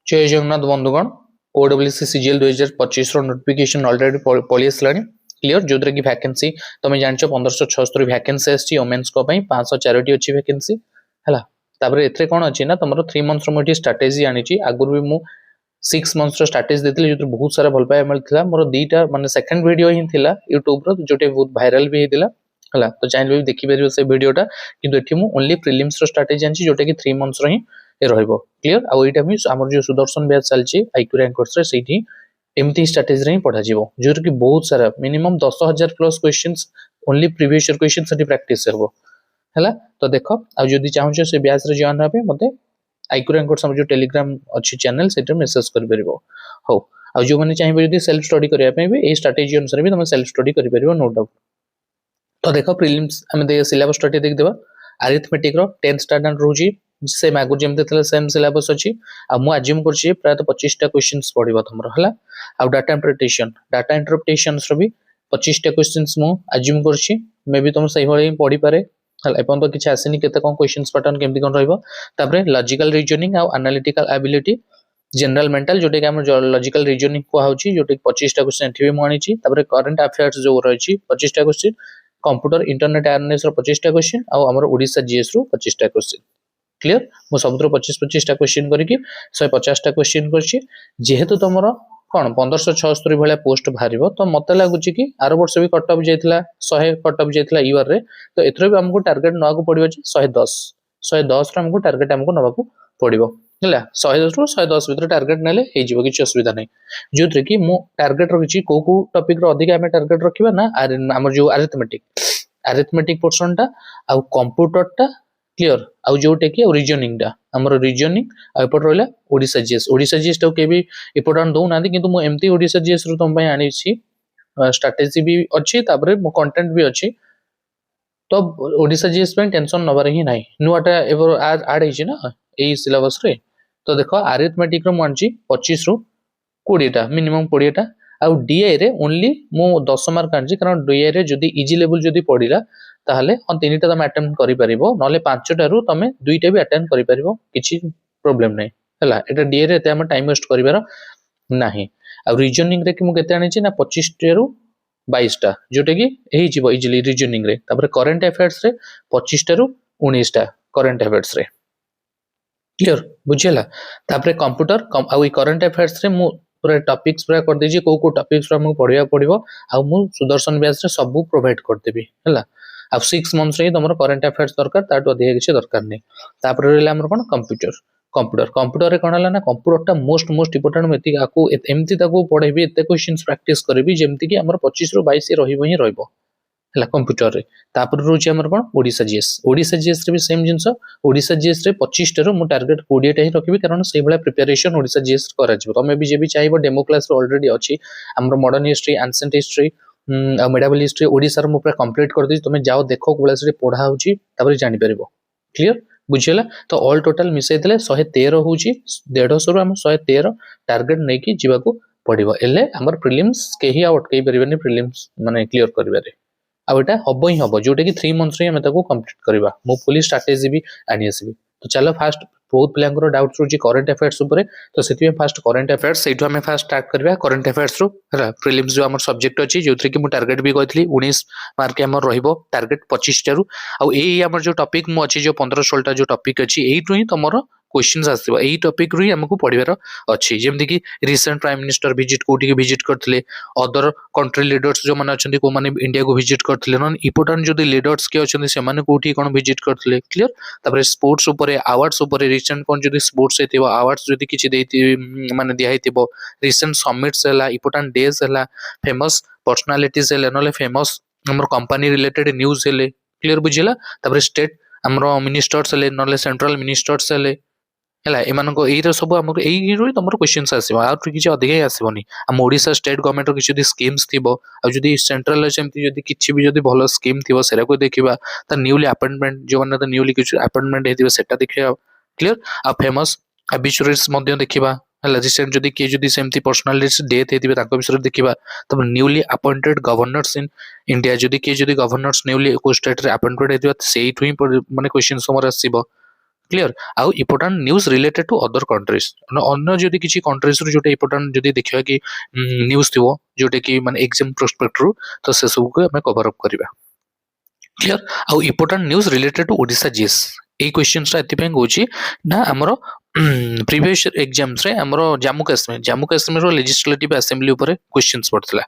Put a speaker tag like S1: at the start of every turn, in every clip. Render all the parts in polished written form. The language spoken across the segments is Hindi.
S1: जय जगन्नाथ बंधुगण ओडब्ल्यूसी सीजीएल 2025 नोटिफिकेशन ऑलरेडी पळी आसलानी क्लियर जो कि वैकेंसी तुम जान 1576 वैकेंसी आसी वोमेन्स 504 अच्छी वैकेंसी है तापर एथे कौन अच्छी ना तुम 3 मंथ्स मुझे स्ट्राटेजी आनी आगुरी भी मुझे 6 मंथ्स स्ट्राटेजी देती जो बहुत सारा भल पाया मिलता मोर दीटा माने सेकंड वीडियो ही थिला यूट्यूब रो जोटे बहुत वायरल भी होता है तो चाहिए भी देखिपर से वीडियोटा कि ओनली प्रिलिम्स स्ट्राटेजी आनी जोटा कि 3 मंथ्स ही रहिबो क्लियर आ एटा भी हमर जो सुदर्शन बैच चलची आईक्यू रैंक कोर्स रे सेठी एमती स्ट्रेटजी रे पढ़ा जीवो जो कि बहुत सारा minimum 10,000 plus questions only previous year question सेठी प्रैक्टिस करबो हैला तो देखो आ जदी चाहू से बैच रे जॉइन हेबे मते आईक्यू रैंक कोर्स हमर जो टेलीग्राम अच्छी चैनल सेठी मेसेज कर परबो हो आ जो माने चाहिबे जदी सेल्फ स्टडी करिया पे भी ए स्ट्रेटजी अनुसार भी तुम सेल्फ स्टडी करि परबो नो डाउट तो देखो प्रीलिम्स हम दे सिलेबस स्टडी देख देबा अरिथमेटिक रो 10th स्टैंडर्ड रोजी सेम आगु जमते थले सेम सिलेबस अछि आ मु अज्यूम करछि प्राय तो 25 टा क्वेश्चंस पडिबो हमर हला आ डाटा इंटरप्रिटेशंस रो भी 25 टा क्वेश्चंस मु अज्यूम करछि मे भी तुम सही होई पढि पारे हला एपन तो किछ आसेनी केते कोन क्वेश्चंस पैटर्न केमति कोन रहइबो तापरे लॉजिकल रीजनिंग आ एनालिटिकल एबिलिटी जनरल मेंटल जोटे कि हम लॉजिकल रीजनिंग को होछि जोटे 25 टा क्वेश्चन एठी भी मु आनिछि तापरे करंट अफेयर्स जो रहिछि 25 टा क्वेश्चन कंप्यूटर इंटरनेट अवेयरनेस रो 25 टा क्वेश्चन आ हमर ओडिसा जीएस रो 25 टा क्वेश्चन क्लियर मु सबुद्र 25 टा क्वेश्चन करके 150 टा क्वेश्चन करछि जेहेतु तुमरो कोन 1576 भले पोस्ट भारिबो तो मते लागुछि कि आरो वर्ष भी कट ऑफ जायतिला 100 कट ऑफ जायतिला ईयर रे तो एथरो भी हमको टारगेट नवाको पड़िबो छी 110 रे हमको टारगेट हमको नवाको पड़िबो हला 110 रो 110 भीतर टारगेट नेले हे जिवो कि असुविधा नै जोथरे कि मु टारगेट रखिछि को टॉपिक रो अधिक हमें टारगेट रखिबा ना हमर जो अरिथमेटिक पोर्शन टा आ कंप्यूटर टा क्लियर आउ जोटे कि रीजनिंग टा हमर रीजनिंग आ एपट रहला ओडिसा जीएस तो के भी इंपोर्टेंट दउ नांदी किंतु मु एमती ओडिसा जीएस रो तुम पय आनी छी स्ट्रेटजी भी अछि तापरे मो कंटेंट भी अछि तो ओडिसा जीएस पे टेंशन नबार ही नाही नुआटा एवर ऐड हिछि ना एई सिलेबस रे तो देखो अरिथमेटिक रो मानछि 25 रो 20 टा मिनिमम 20 टा आ डीआई रे ओनली मु 10 मार्क आनछि कारण डीआई रे जदी इजी लेवल जदी पडिला ताहले हम 3टा तुम अटेम्प्ट करि परिबो नले 5टा रु तुम 2टा भी अटेम्प्ट करि परिबो किछि प्रॉब्लम नै हला एटा डीआई रे ते हम टाइम वेस्ट करिवार नाही आ रीजनिंग रे कि मु केते आनिछि ना 25 टा रु 22 टा जोटे कि एही जिवो इजीली रीजनिंग रे तापर करंट अफेयर्स रे 25 टा रु 19 टा करंट अफेयर्स रे क्लियर बुझियला तापर कंप्यूटर आ करंट अफेयर्स रे मु पूरा टॉपिक्स पूरा कर दीजिए को टॉपिक्स हम पढ़िया पड़िबो आ मु सुदर्शन बैच रे सब प्रोवाइड कर देबी हला अब 6 मंथ्स रे तुमरो करंट अफेयर्स दरकार ताटो अधिक किछ दरकार नै तापर रहला हमर कोन कंप्यूटर रे कोन हला ना कंप्यूटर टा मोस्ट इंपोर्टेंट मेति आकू एमति ताकू पढेबी एते क्वेश्चंस प्रैक्टिस करबी जेमति कि हमर 25 रो 22 रहिबो ही रहिबो हला कंप्यूटर रे तापर रोची हमर कोन ओडिसा जीएस रे भी सेम जिंस ओडिसा जीएस रे 25 टा रो मु टारगेट 20 टा ही रखिबी कारण सेही भला प्रिपरेशन ओडिसा जीएस करा जिवो तमे भी जे भी चाहिबो डेमो क्लास रो ऑलरेडी अछि हमर modern history ancient history medieval history Odisha रो मु पूरा कंप्लीट कर दी तमे जाओ देखो क्लास रे पढा होची तापर जानि परबो क्लियर बुझियला तो ऑल टोटल मिसै देले 113 होची 150 रो हम 113 टारगेट नै कि जीवा को पडिबो एले हमर प्रीलिम्स केही आउट केही परबेनी प्रीलिम्स माने क्लियर करबारे अब एटा हबो ही हबो जोटे कि 3 मंथ्स रे हम ताको कंप्लीट करबा मो फुली स्ट्रेटजी भी आनी आसीबी तो चलो फास्ट बहुत प्लेयर डाउट रोची करंट अफेयर्स ऊपर तो सेति फास्ट करंट अफेयर्स सेठो हमें फास्ट स्टार्ट करबा करंट अफेयर्स रो हला प्रीलिम्स जो हमर सब्जेक्ट अछि जोथरे कि मु टारगेट भी कहथली 19 मार्क हमर रहिबो टारगेट 25 टा रु आ एई हमर जो टॉपिक मु अछि जो 15-16 टा जो टॉपिक अछि एइटु ही तमरो क्वेश्चंस आसीबो एई टॉपिक रो ही हमकु पढिबार अछि जेमति कि रिसेंट प्राइम मिनिस्टर विजिट कोठी के विजिट करथले अदर कंट्री लीडर्स जो माने अछंती को माने इंडिया को विजिट करथले नन इंपोर्टेंट जो लीडर्स के अछंती से माने कोठी कोन विजिट करथले क्लियर तापर स्पोर्ट्स ऊपर अवार्ड्स ऊपर रिसेंट कोन जदी स्पोर्ट्स हेतिबो अवार्ड्स जदी किछि देति माने दिया हेतिबो रिसेंट समिट्स हला इंपोर्टेंट डेज हला फेमस पर्सनालिटीज हला नले फेमस हमर कंपनी रिलेटेड न्यूज़ हले क्लियर बुझिला तापर स्टेट हमरो मिनिस्टर्स हले नले सेंट्रल मिनिस्टर्स हले हला एमान को एई सब हमर एई रो तमर क्वेश्चंस आसीबो आ किछि अधिक आसीबोनी हम ओडिसा स्टेट गवर्नमेंट रो किछि दि स्कीम्स थिबो आ जदी सेंट्रल सेमति जदी किछि भी जदी भलो स्कीम थिबो सेरा को देखिबा त न्यूली अपॉइंटमेंट जो माने त न्यूली किछि अपॉइंटमेंट हेतिबो सेटा देखिबा क्लियर आ फेमस अबिचुरीज मध्ये देखिबा हला रिसेंट जदी के जदी सेमति पर्सनालिटीज डेथ हेतिबे ताको विषय देखिबा तब newly appointed governors in India जदी के जदी गवर्नर्स न्यूली को स्टेट रे अपॉइंटेड हेतिबा सेइठु ही माने क्वेश्चन समर आसीबो क्लियर आउ important news related to other countries अन्य जदि किसी कंट्रीज रू जोटा इम्पोर्टाट जदि देखिबा कि न्यूज थिबो जोटा कि माने एग्जाम प्रोस्पेक्ट रू तो से सब को हमें कवर अप करबा क्लियर आउ important news related to Odisha GS এই কোশ্চেনটা এথিপাই কହୁଛି ନା ଆମର ପ୍ରିଭିୟସ୍ ଏକ୍ଜାମ୍ସରେ ଆମର ଜାମ୍ମୁ କାଶ୍ମୀରର ଲେଜିସ୍ଲେଟିଭ୍ ଆସେମ୍ବଲି ଉପରେ କ୍ୱେଶ୍ଚନ୍ସ ପଡ଼ିଥିଲା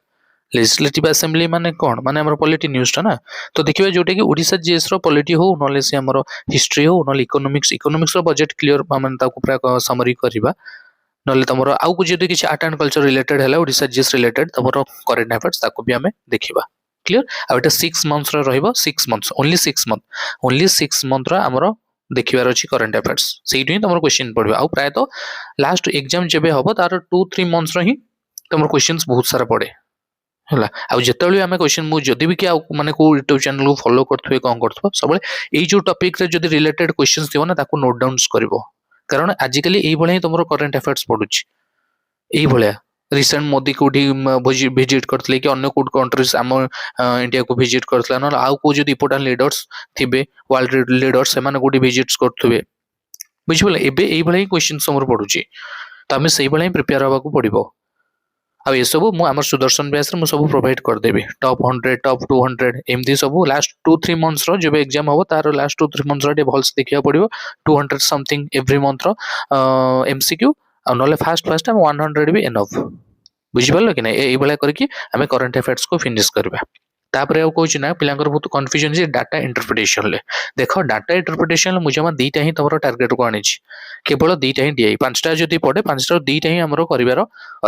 S1: ଲେଜିସ୍ଲେଟିଭ୍ ଆସେମ୍ବଲି ମାନେ କ'ଣ ମାନେ ଆମର ପଲିଟି ନ୍ୟୁଜ୍ଟା ନା ତ ଦେଖିବା ଯୋଉଟାକି ଓଡ଼ିଶା ଜିଏସ୍ର ପଲିଟି ହଉ ନହେଲେ ସେ ଆମର ହିଷ୍ଟ୍ରି ହଉ ନହେଲେ ଇକୋନୋମିକ୍ସର ବଜେଟ୍ କ୍ଲିୟର ମାନେ ତାକୁ ପୁରା ସମରି କରିବା ନହେଲେ ତମର ଆଉ ଯଦି କିଛି ଆର୍ଟ ଆଣ୍ଡ କଲଚର ରିଲେଟେଡ୍ ହେଲା ଓଡ଼ିଶା ଜିଏସ୍ ରିଲେଟେଡ୍ ତମର କରେଣ୍ଟ ଆଫେୟାର୍ସ ତାକୁ ବି ଆମେ ଦେଖିବା क्लियर आ एटा 6 मंथ्स रो रहइबो 6 मंथ्स ओनली 6 मंथ रो हमरो देखिबार अछि करंट अफेयर्स सेइटु ही तमरो क्वेश्चन पढिबो आ प्राय तो लास्ट एग्जाम जेबे हबो तार 2-3 मंथ्स रो ही तमरो क्वेश्चंस बहुत सारा पड़े हला आ जेतेबेले हमें क्वेश्चन मु जदी भी कि माने को YouTube चैनल को फॉलो करथबे कोन करथबो सबले एई जो टॉपिक रे जदी रिलेटेड क्वेश्चंस दिबो ना ताको नोट डाउन्स करबो कारण आजिकली एई भले ही तमरो करंट अफेयर्स पढुछि एई भले रिसेंट मोदी कोठी विजिट करथले कि अन्य कोड कंट्रीज आम इंडिया को विजिट करथला न आउ को जदी इंपोर्टेंट लीडर्स थिबे वर्ल्ड लीडर्स से माने कोठी विजिट्स करथबे बुझिबले एबे एई भले क्वेश्चन समर पडुची त हमें सेई भले प्रिपेयर होबा को पड़िबो आ ये सब मु हमर सुदर्शन बैच रे मु सब प्रोवाइड कर देबी टॉप 100 टॉप 200 एमदी सब लास्ट 2-3 मंथ्स रो जब एग्जाम होबो तार लास्ट 2-3 मंथ्स रो भल से देखिया पड़िबो 200 समथिंग एवरी मंथ रो एमसीक्यू आ नले फास्ट हम 100 भी एनफ बुझिपारल कि ना एई भले करके हमें करंट अफेयर्स को फिनिश करबा तापरे आ कहूँ ना पिलांकर बहुत कन्फ्यूजन जे डाटा इंटरप्रिटेशन ले देखो डाटा इंटरप्रिटेशन ले मुझे दीटा ही तमरो टार्गेट को आनी केवल दीटा ही डीआई 5टा जदी पड़े 5टा 2टा ही हमरो करिवार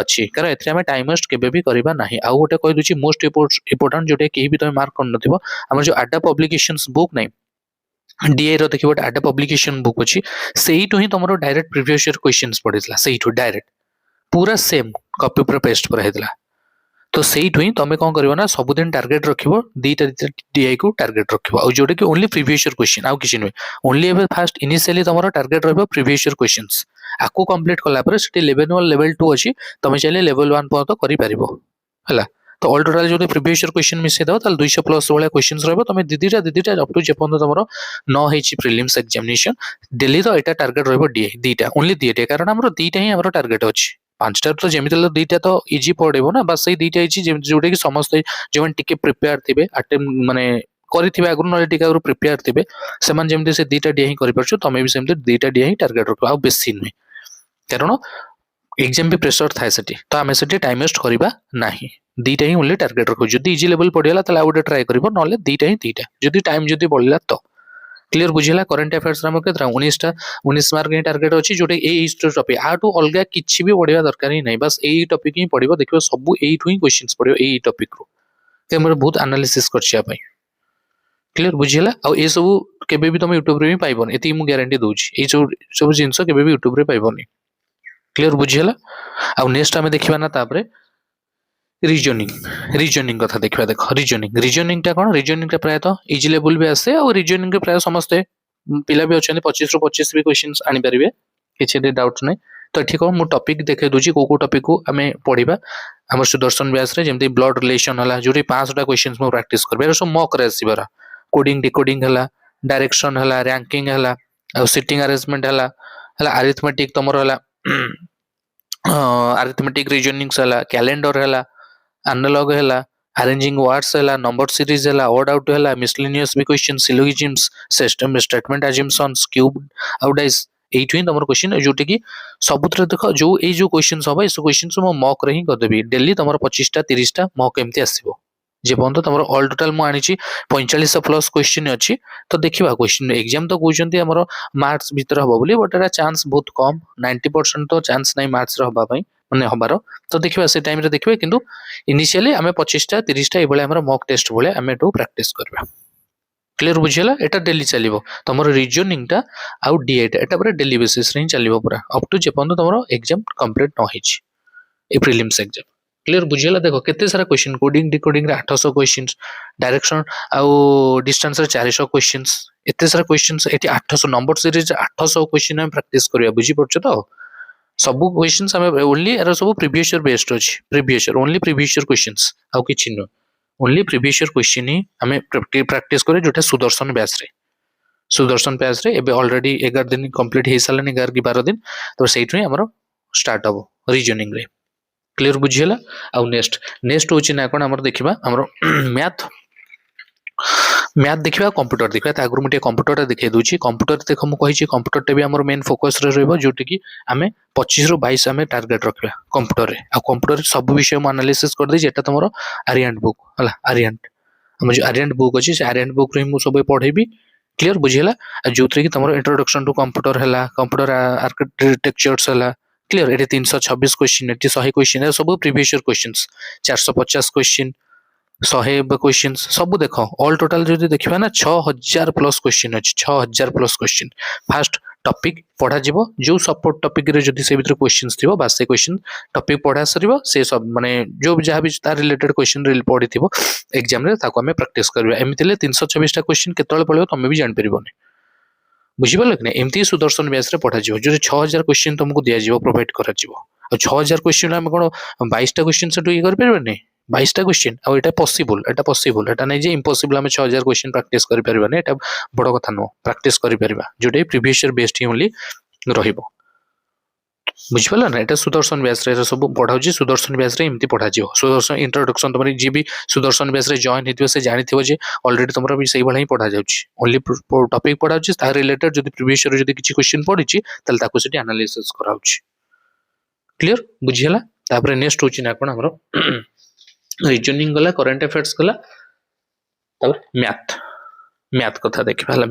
S1: अछि कारण एथरे हमें टाइम वेस्ट केबे भी करिबा नाही आ गोटे कहि दुची मोस्ट इंपोर्टेंट जोटे केही भी तमे मार्क कर नथिबो हमर जो आडा पब्लिकेशंस बुक नै डीआई रो देखिबो आडा पब्लिकेशन बुक अछि सेही तो ही तमरो डायरेक्ट प्रीवियस ईयर क्वेश्चंस पड़ितला सेही तो डायरेक्ट पूरा सेम कॉपी पर पेस्ट पर हेतला तो सेही तमे कौन करिवो ना सबुदिन टार्गेट रखिबो दीटा डीआई को टार्गेट रखिबो आ जोटे कि ओनली प्रीवियस ईयर क्वेश्चन आ किछि नै ओनली एबे फास्ट इनिशियली तमरो टार्गेट रहबो प्रीवियस ईयर क्वेश्चंस आको कंप्लीट कला पर सिटी लेवल 1 लेवल 2 अछि तमे चाहे लेवल 1 पर तो करि परिबो हला तो ऑल टोटल जो प्रीवियस ईयर क्वेश्चन मिसे दो ताल 200 प्लस वाला क्वेश्चंस रहबो तमे दीदीटा अप टू जेपन तमरो न हेछि प्रीलिम्स एग्जामिनेशन डेली तो एटा टार्गेट रहबो डीआई दीटा ओनली दीटा कारण हमरो दीटा ही हमरो टार्गेट अछि 5टा तो जेमिति दीटा तो इजी पड़ेबो ना बस सही दीटा इजी जोटे कि समस्त जो टिके प्रिपेयर थिबे अटेम्प्ट माने करिथिबे आगु न टिके आगु प्रिपेयर थिबे समान जेमिति से दीटा डीआई करि परछु तमे भी सेमिति दीटा डीआई टार्गेट रखो आ बेसी नै कारण एग्जाम भी प्रेशर थाए सेठी तो हमें सेठी टाइम वेस्ट करिबा नाही दीटा ही ओनली टार्गेट रखो जदी इजी लेवल पडियाला तला आउटे ट्राई करिवो नले दीटा ही दीटा जदी टाइम जदी बढ़िला तो क्लियर बुझिला करंट अफेयर्स हम केतरा 19 मार्क ही टार्गेट अछि जोटे एई टॉपिक आ टू अलगा किछि भी पढिबा दरकार ही नै बस एई टॉपिक ही पढिबो देखिबो सब एई टू ही क्वेश्चंस पढिबो एई टॉपिक रो ते हमर बहुत एनालिसिस करछिया पई क्लियर बुझिला आ ए सब केबे भी तुम YouTube रे भी पाइबोनी एती मु गारंटी दोछि ए सब जिंस केबे भी YouTube रे पाइबोनी क्लियर बुझिला आ नेक्स्ट हमें देखिबा ना तापरे रीजनिंग कथा देखिबा देखो रीजनिंग ता कोन रीजनिंग ता प्राय तो इजी लेवल भी आसे और रीजनिंग के प्राय समस्त पिला भी अछन 25 रो 25 भी क्वेश्चंस आनी परिबे किछि दे डाउट नै तो ठीक हो मु टॉपिक देखे दोछि को टॉपिक को हमें पढिबा हमर सुदर्शन व्यास रे जेमति ब्लड रिलेशन हला जोरी 5टा क्वेश्चंस मु प्रैक्टिस करबे सो मॉक रे आसीबरा कोडिंग डिकोडिंग हला डायरेक्शन हला रैंकिंग हला और सिटिंग अरेंजमेंट हला अरिथमेटिक तमरो हला अरिथमेटिक रीजनिंग हला कैलेंडर हला एनालॉग हला अरेंजिंग वर्ड्स हला नंबर सीरीज हला ऑड आउट हला मिसलेनियस भी question syllogisms system statement assumptions cube आउटडाइज एइठिन तमरो क्वेश्चन जोटे कि सबुत्र देखो जो ए जो क्वेश्चंस हबा इस क्वेश्चंस मो मॉक रे ही कर देबी डेली तमरो 25टा 30टा मॉक एमती आसीबो जे बंद तमरो ऑल टोटल मु आनिची 45 प्लस क्वेश्चन अछि तो देखिबा क्वेश्चन एग्जाम तो कहउचंती हमरो मार्क्स भीतर हबो बोली बट एटा चांस बहुत कम 90% तो चांस नै मार्क्स रे हबा पई माने हबारो तो देखिबा से टाइम रे देखिबा किंतु इनिशियली हमें 25टा 30टा ए बळे हमरो मॉक टेस्ट बळे हमें तो प्रैक्टिस करबा क्लियर बुझिला एटा डेली चलिबो तमरो रीजनिंग टा आउ डीए टा एटा पूरा डेली बेसिस रे चलिबो पूरा अप टू जेपन तमरो एग्जाम कंप्लीट न होइछ ए प्रीलिम्स एग्जाम क्लियर बुझिला देखो केते सारा क्वेश्चन कोडिंग डिकोडिंग रे 800 क्वेश्चंस डायरेक्शन आउ डिस्टेंस रे 400 क्वेश्चंस एते सारा questions eighty 800 number series 800 question हम प्रैक्टिस करिया बुझी पड़छ तो सब क्वेश्चंस हमें ओनली एरो सब प्रीवियस ईयर बेस्ड अछि previous year only previous year questions आउ किछि न ओनली प्रीवियस ईयर क्वेश्चन ही हमें प्रैक्टिस करे जोटा सुदर्शन बैच रे सुदर्शन पेज रे एबे ऑलरेडी 11 दिन कंप्लीट हे सालानी 11 की 12 दिन तो सेइट रे हमरो स्टार्ट हबो रीजनिंग रे क्लियर बुझियला आ नेक्स्ट होची ना कोन हमर देखिबा हमरो मैथ मैथ देखिबा कंप्यूटर देखिबा ता आगु मुटे कंप्यूटर देखै दोची कंप्यूटर देखो मु कहि छी कंप्यूटर टे भी हमर मेन फोकस रे रहबो जोटी की हमें 25 रु 22 हमें टारगेट रखबा कंप्यूटर रे आ कंप्यूटर सब विषय हम एनालिसिस कर दे जेटा तमरो आरियंट बुक हला आरियंट हम जो आरियंट बुक अछि से आरियंट बुक रे मु सब पढेबी क्लियर बुझियला जोथरे की तमरो इंट्रोडक्शन टू कंप्यूटर हला कंप्यूटर आर्किटेक्चर्स हला क्लियर एटे 326 क्वेश्चन एटे 100 क्वेश्चन सब previous year questions 450 question 100 question सब देख ऑल टोटल जो देखा ना 6000 प्लस क्वेश्चन अच्छी 6000 प्लस क्वेश्चन फास्ट टॉपिक पढ़ा जीवो जो सपोर्ट टॉपिक रे जदी से भीतर क्वेश्चंस थिबो बास से क्वेश्चन टॉपिक पढ़ा सरिबो से सब माने जो जहाँ भी तार रिलेटेड क्वेश्चन रे पढ़ी थिबो एग्जाम रे ताको हमें प्रैक्टिस करबा एमितिले 326 टा क्वेश्चन केतळे पळियो तमे भी जान परिबोनी बुझी पारल कि एमती सुदर्शन व्यास रे पढ़ा जीवो जो 6000 क्वेश्चन तुमको दिया जीवो प्रोवाइड करा जीवो 6000 क्वेश्चन हम कोन 22 टा क्वेश्चन से कर परबे 22 टा क्वेश्चन आ एटा पॉसिबल एटा नै जे इम्पॉसिबल हम 6000 क्वेश्चन प्रैक्टिस करि परबा नै एटा बड़ कथा नो प्रैक्टिस करि परबा जोटे प्रीवियस ईयर बेस्ड ही ओनली रहिबो बुझ पाला ना एटा सुदर्शन व्यास रे सब पढ़ाउ छी सुदर्शन व्यास रे एमती पढ़ा जिवो सुदर्शन इंट्रोडक्शन तमरी जे भी सुदर्शन व्यास रे जॉइन हेतियो से जानिथिबो जे ऑलरेडी तमरा भी सही भला ही पढ़ा जाउची ओनली टॉपिक पढ़ाउ छी ता रिलेटेड जदी प्रीवियस ईयर जदी किछि क्वेश्चन पढ़ी छी तल ताको सेठी एनालिसिस कराउ छी क्लियर बुझियला तापर नेक्स्ट होची ना कोन हमरो रीजनिंग गला करंट अफेयर्स गला तब मैथ मैथ कथा देखिबा हला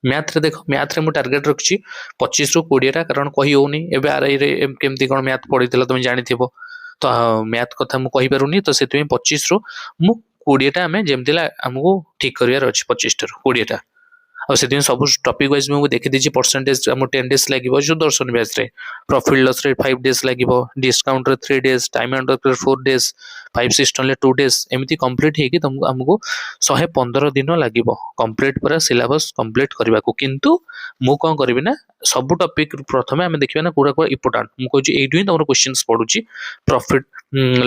S1: मैथ रे देखो मैथ रे मु टारगेट रखछि 25 रु 20 टा कारण कहि होनी एबे आरआई रे केमती कोन मैथ पढितला तुम जानिथिबो तो मैथ कथा मु कहि पारुनी तो सेतु 25 रु मु 20 टा हमें जेमतिला हमको ठीक करियार अछि 25 टा 20 टा और से सब टॉपिक वाइज में देखी दीजिए परसेंटेज हम 10 डेज लगे जो दर्शन बैच रे प्रॉफिट लॉस रे 5 डेज लगे डिस्काउंट रे 3 डेज टाइम एंड वर्क रे 4 डेज 5 सिस्टम ले 2 डेज एमती कंप्लीट हे कि तुमको हमको 115 दिन लगे कंप्लीट पूरा सिलेबस कंप्लीट करबा को किंतु मु कोन करबी ना सब टॉपिक प्रथमे हम देखिबा ना कोडा को इंपोर्टेंट मु कहू छी एडुई तमरो क्वेश्चंस पढुची प्रॉफिट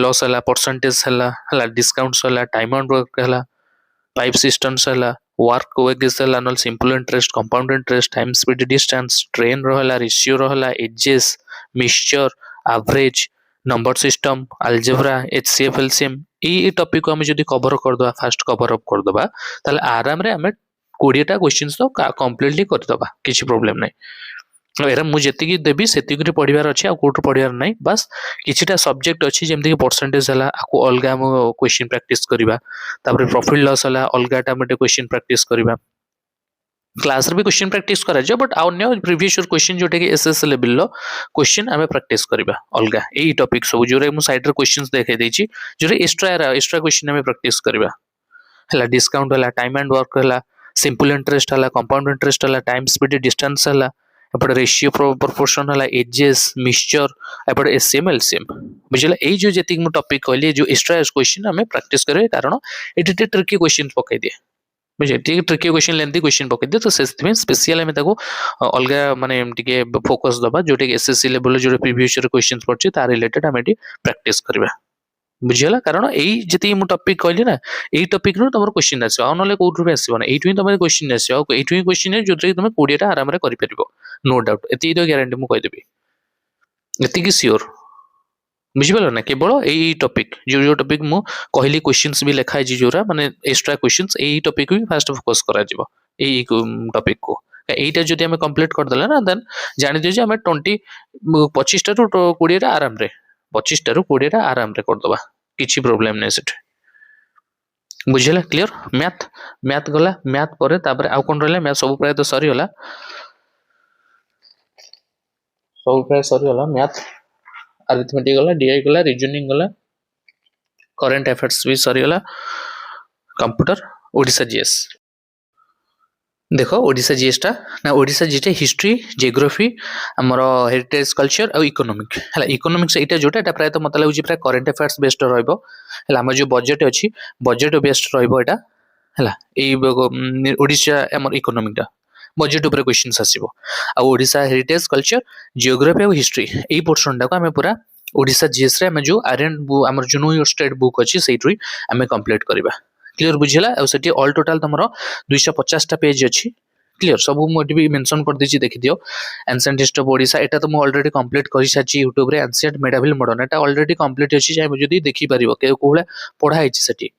S1: लॉस हला परसेंटेज हला डिस्काउंट्स हला टाइम एंड वर्क हला 5 सिस्टम्स हला वर्क वेजेस हला नल simple interest compound interest time speed distance train रहला रेशियो रहला ages mixture average number system algebra HCF LCM ई टॉपिक को हम जदी कवर कर दबा फास्ट कवर अप कर दबा ताले आराम रे हमें 20 टा क्वेश्चंस तो कंप्लीटली कर दबा किछि प्रॉब्लम नै एरा मु जेतिकी देबी सेतिकी पढ़िबार अछि आ कोट पढ़िबार नै बस किछिटा सब्जेक्ट अछि जेमति कि परसेंटेज हला आको अलगा हम क्वेश्चन प्रैक्टिस करिबा तापर प्रॉफिट लॉस हला अलगा टा मटे क्वेश्चन प्रैक्टिस करिबा क्लास रे भी क्वेश्चन प्रैक्टिस करा जे बट अन्य प्रीवियस ईयर क्वेश्चन जोटे कि एसएस लेवल लो क्वेश्चन हमें प्रैक्टिस करिबा अलगा एई टॉपिक सब जोरे मु साइड रे क्वेश्चंस देखे देछि जोरे एक्स्ट्रा क्वेश्चन हमें प्रैक्टिस करिबा हला डिस्काउंट हला टाइम एंड वर्क हला सिंपल इंटरेस्ट हला कंपाउंड इंटरेस्ट हला टाइम स्पीड डिस्टेंस हला एपटे रेशियो प्रोपोर्शन हला एजेस मिक्सचर एपटे एसएम एलसीएम बुझला एई जो जेतिक मु टॉपिक कहली जो एक्स्ट्रा क्वेश्चन हमें प्रैक्टिस करे कारण एटे ट्रिकी क्वेश्चन पकाई दिए बुझे ट्रिकी क्वेश्चन लेंथी क्वेश्चन पकाई दिए तो से स्पेशल हमें ताको अलगा माने टिके फोकस दबा जोटे एसएससी लेवल जो प्रीवियस ईयर क्वेश्चन पड़छि ता रिलेटेड हमें प्रैक्टिस करबा बुझियला कारण एई जति मु टॉपिक कहली ना एई टॉपिक रो तमर क्वेश्चन आसी आ नले कोठु भी आसीबो ना एइठु तमर क्वेश्चन आसी आ एइठु क्वेश्चन जोते तमे 20 टा आराम रे करि परिबो नो डाउट एति तो गारंटी मु कहि देबी एति की श्योर बुझिबलो ना केवल एई टॉपिक जो टॉपिक मु कहली क्वेश्चंस भी लिखा है जोरा माने एक्स्ट्रा क्वेश्चंस एई टॉपिक भी फास्ट फोकस करा जिवो एई टॉपिक को एइटा जदि हमें कंप्लीट कर देला ना देन जानि दियो जे हमें 25 टा टू 20 टा आराम रे 25 टा रु 20 टा आराम रे कर दबा किछि प्रॉब्लम नै सेठ बुझिला क्लियर मैथ गला मैथ परे तापर आ कोन रहले मैथ सब प्राय तो सरी होला मैथ अरिथमेटिक गला डीआई गला रीजनिंग गला करंट अफेयर्स भी सरी होला कंप्यूटर ओडिसा जीएस देखो ओडिसा जीएस टा ना ओडिसा जीटे हिस्ट्री जियोग्राफी हमर हेरिटेज कल्चर और इकोनॉमिक हला इकोनॉमिक्स एटा जोटा एटा प्राय तो मतलब लागुची प्राय करंट अफेयर्स बेस्ड रहइबो हला हमर जो बजट अछि बजट बेस्ड रहइबो एटा हला ए ओडिसा हमर इकोनॉमिक टा बजट ऊपर क्वेश्चंस आसीबो आ ओडिसा हेरिटेज कल्चर जियोग्राफी और हिस्ट्री ए पोर्शन टा को हमें पूरा ओडिसा जीएस रे हमें जो आर्यन हमर जो न्यू स्टेट बुक अछि सेइट्री हमें कंप्लीट करबा क्लियर बुझिला और सेठी ऑल टोटल तमरो 250 टा पेज अछि क्लियर सब मुझे भी मेंशन कर दीजिए देखि दियो एंशिएंट हिस्ट्री ऑफ ओडिशा एटा तो मु ऑलरेडी कंप्लीट कर साची यूट्यूब रे एंशिएंट मेडाविल मॉडर्न एटा ऑलरेडी कंप्लीट अछि चाहे जदी देखि परिबो के कोला पढा हिची सेठी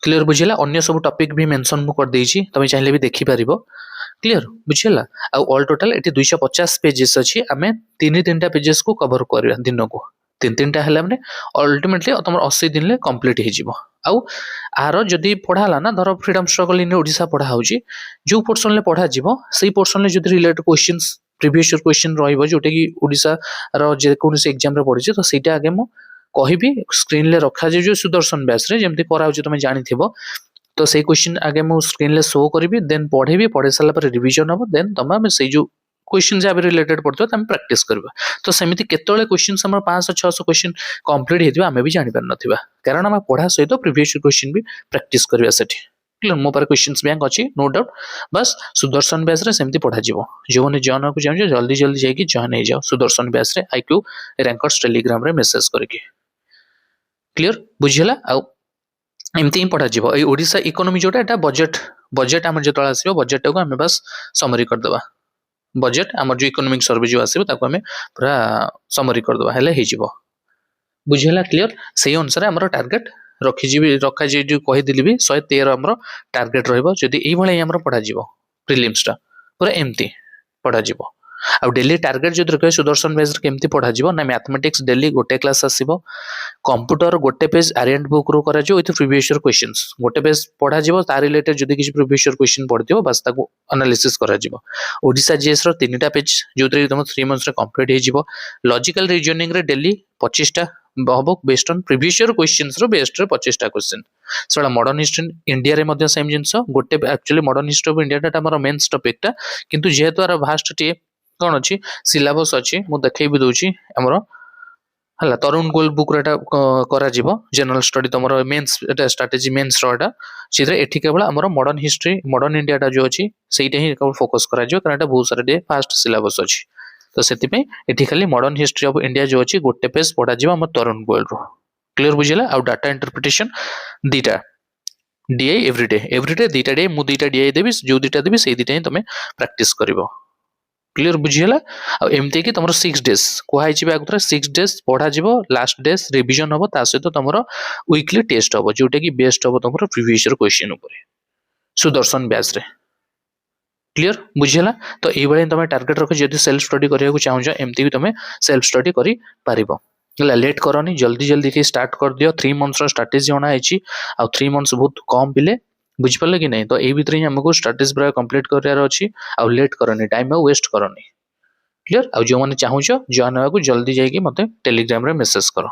S1: क्लियर बुझिला अन्य सब टॉपिक भी मेंशन मु कर देछि तमे चाहिले भी देखि परिबो क्लियर बुझिला आ ऑल टोटल एटी 250 पेजेस अछि हमें तीन तीनटा पेजेस को कवर करबा दिन को तीन तीनटा हला माने अल्टीमेटली तमर 80 दिन ले कंप्लीट हे जिवो आउ आरो जदी पढाला ना धर फ्रीडम स्ट्रगल इन ओडिशा पढा होउची जो पोर्शन ले पढा जिवो सेही पोर्शन ले जदी related questions previous year question रहइबो जोटे की ओडिशा रो जे कोनसे एग्जाम रे पढिछि तो सेटा आगे मु कहिबी स्क्रीन ले रखा जे जो सुदर्शन बैच रे जेमति करा होउची तमे जानि थिबो तो से क्वेश्चन आगे मु स्क्रीन ले शो करिवि देन पढेबी पढे साला पर रिवीजन हबो देन तमे से जो क्वेश्चन जे रिलेटेड पड़तो तमे प्रैक्टिस करबा तो सेमिति केतोले क्वेश्चंस हमर 500 600 क्वेश्चन कंप्लीट हेतिबा हमें भी जानि पर नथिबा कारण हम पढा सहित प्रीवियस क्वेश्चन भी प्रैक्टिस करबा सेठी क्लियर मो पर क्वेश्चंस बैंक अछि नो डाउट बस सुदर्शन बैच रे सेमिति पढा जिवो जो ने जॉइन को जाउ जल्दी जल्दी जाई कि जॉइन हे जाओ सुदर्शन बैच रे आईक्यू रैंकर्स टेलीग्राम रे मैसेज करके क्लियर बुझिला आ एमती ही पढ़ा जीवो ए ओडिशा इकोनॉमी जोटा एटा बजेट हमर जे तळा आसीबो बजेट को हमें बस समरी कर देबा बजेट हमर जो इकोनॉमिक सर्वे जो आसीबो ताको हमें पूरा समरी कर देबा हेले हे जीवो बुझिला क्लियर सेही अनुसार हमर टारगेट रखा जे जो कहि दिली भी 113 हमर टारगेट रहइबो जदी एई भले हमर पढ़ा जीवो प्रीलिम्स टा पूरा एमती पढ़ा जीवो आ डेली टारगेट जो रखे सुदर्शन बेस केमती पढ़ा जीवो ना मैथमेटिक्स डेली गोटे क्लास आसीबो कंप्यूटर गोटे पेज आरिएंट बुक रो करा जो विथ प्रीवियस ईयर क्वेश्चंस गोटे पेज पढ़ा जीवो ता रिलेटेड जदी किछि प्रीवियस ईयर क्वेश्चन पढ़थियो बस ताको एनालिसिस करा जीवो ओडिशा जीएस रो तीनटा पेज जोतरे तुम 3 मंथ्स रे कंप्लीट हे जीवो लॉजिकल रीजनिंग रे डेली 25 टा बहबो based on previous year questions रो बेस्ड रे 25 टा क्वेश्चन सेला मॉडर्न हिस्ट्री इंडिया रे मध्ये सेम जिंस गोटे actually modern history of India टा हमर मेंस टॉपिक टा किंतु जेहेतु आर भास्ट टी कौन अच्छी सिलेबस अच्छी मु देखै भी दउची हमरो हला तरुण गोल बुक रेटा करा जीवो जनरल स्टडी तमरो मेंस एटा स्ट्रेटजी मेंस रोटा सिधे एठी केवल हमरो मॉडर्न हिस्ट्री मॉडर्न इंडिया टा जो अछि सेइटा ही केवल फोकस करा जो कारण एटा बहुत सारा डे फास्ट सिलेबस अछि तो सेति पे एठी खाली मॉडर्न हिस्ट्री ऑफ इंडिया जो अछि गोटे पेज पढा जीवो हम तरुण गोल रो क्लियर बुझिला आ डाटा इंटरप्रिटेशन दीटा डीआई एवरीडे दीटा डे मु दीटा डीआई देबी जो दीटा देबी सेइ दीटा ही तमे प्रैक्टिस करिवो क्लियर बुझिला एमती कि तुम 6 डेज कहै छी आगुरा 6 डेज पढ़ा जीवो लास्ट डेज रिवीजन हबो ता सहित तुम वीकली टेस्ट हबो जोटा कि बेस्ट हबो तुम प्रीवियस ईयर क्वेश्चन ऊपर सुदर्शन बैच रे क्लियर बुझिला तो एई बळे तुम टारगेट रख जदी सेल्फ स्टडी करिया को चाहौ एमती भी तुम सेल्फ स्टडी करि पारिबो लेट करनी जल्दी जल्दी के स्टार्ट कर दियो 3 मंथ्स रो स्ट्रेटजी होना आइची आ 3 मंथ्स बहुत कम पिले बुझ पाले कि नहीं तो ए भीतर ही हमको स्ट्रेटजी पूरा कंप्लीट करार अछि आ लेट करनी टाइम वेस्ट करनी क्लियर आ जो माने चाहूछ जॉइन होगा जल्दी जाई कि मते टेलीग्राम रे मैसेज करो।